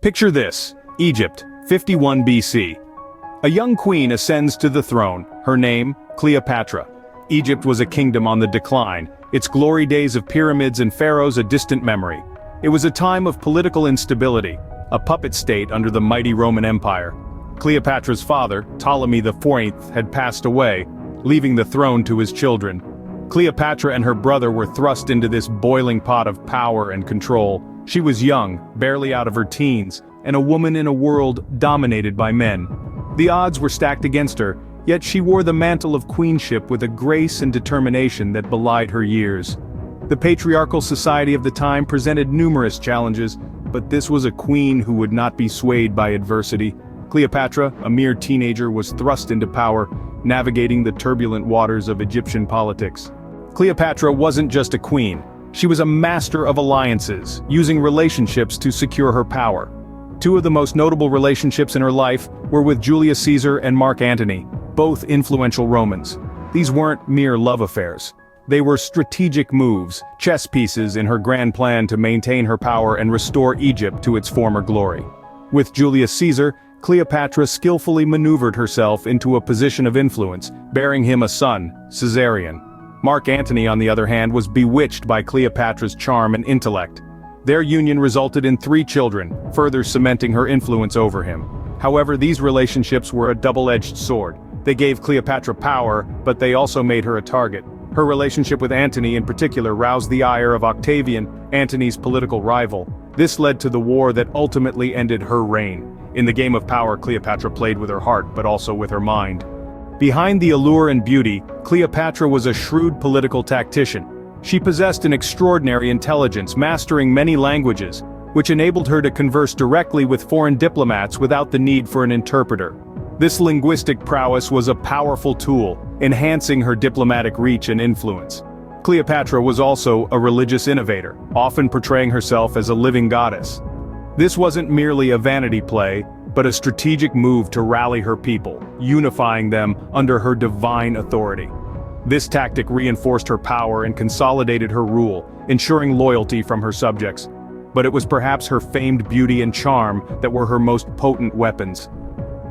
Picture this: Egypt, 51 BC. A young queen ascends to the throne, her name, Cleopatra. Egypt was a kingdom on the decline, its glory days of pyramids and pharaohs a distant memory. It was a time of political instability, a puppet state under the mighty Roman Empire. Cleopatra's father, Ptolemy IV, had passed away, leaving the throne to his children. Cleopatra and her brother were thrust into this boiling pot of power and control. She was young, barely out of her teens, and a woman in a world dominated by men. The odds were stacked against her, yet she wore the mantle of queenship with a grace and determination that belied her years. The patriarchal society of the time presented numerous challenges, but this was a queen who would not be swayed by adversity. Cleopatra, a mere teenager, was thrust into power, navigating the turbulent waters of Egyptian politics. Cleopatra wasn't just a queen. She was a master of alliances, using relationships to secure her power. Two of the most notable relationships in her life were with Julius Caesar and Mark Antony, both influential Romans. These weren't mere love affairs. They were strategic moves, chess pieces in her grand plan to maintain her power and restore Egypt to its former glory. With Julius Caesar, Cleopatra skillfully maneuvered herself into a position of influence, bearing him a son, Caesarion. Mark Antony, on the other hand, was bewitched by Cleopatra's charm and intellect. Their union resulted in 3 children, further cementing her influence over him. However, these relationships were a double-edged sword. They gave Cleopatra power, but they also made her a target. Her relationship with Antony in particular roused the ire of Octavian, Antony's political rival. This led to the war that ultimately ended her reign. In the game of power, Cleopatra played with her heart, but also with her mind. Behind the allure and beauty, Cleopatra was a shrewd political tactician. She possessed an extraordinary intelligence, mastering many languages, which enabled her to converse directly with foreign diplomats without the need for an interpreter. This linguistic prowess was a powerful tool, enhancing her diplomatic reach and influence. Cleopatra was also a religious innovator, often portraying herself as a living goddess. This wasn't merely a vanity play, but a strategic move to rally her people, unifying them under her divine authority. This tactic reinforced her power and consolidated her rule, ensuring loyalty from her subjects. But it was perhaps her famed beauty and charm that were her most potent weapons.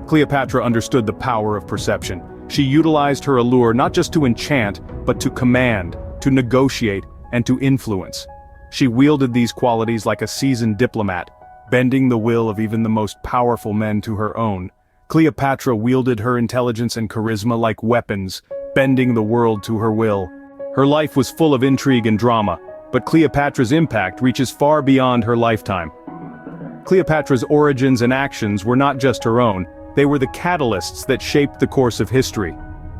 Cleopatra understood the power of perception. She utilized her allure not just to enchant, but to command, to negotiate, and to influence. She wielded these qualities like a seasoned diplomat, bending the will of even the most powerful men to her own. Cleopatra wielded her intelligence and charisma like weapons, bending the world to her will. Her life was full of intrigue and drama, but Cleopatra's impact reaches far beyond her lifetime. Cleopatra's origins and actions were not just her own, they were the catalysts that shaped the course of history.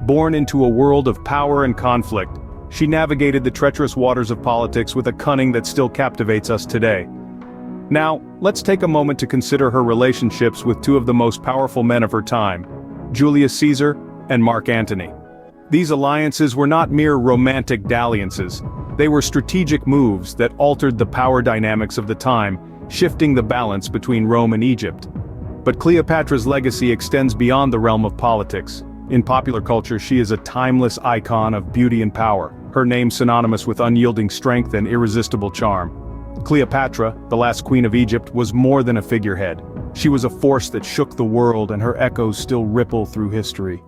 Born into a world of power and conflict, she navigated the treacherous waters of politics with a cunning that still captivates us today. Now, let's take a moment to consider her relationships with 2 of the most powerful men of her time, Julius Caesar and Mark Antony. These alliances were not mere romantic dalliances. They were strategic moves that altered the power dynamics of the time, shifting the balance between Rome and Egypt. But Cleopatra's legacy extends beyond the realm of politics. In popular culture, she is a timeless icon of beauty and power, her name synonymous with unyielding strength and irresistible charm. Cleopatra, the last queen of Egypt, was more than a figurehead. She was a force that shook the world, and her echoes still ripple through history.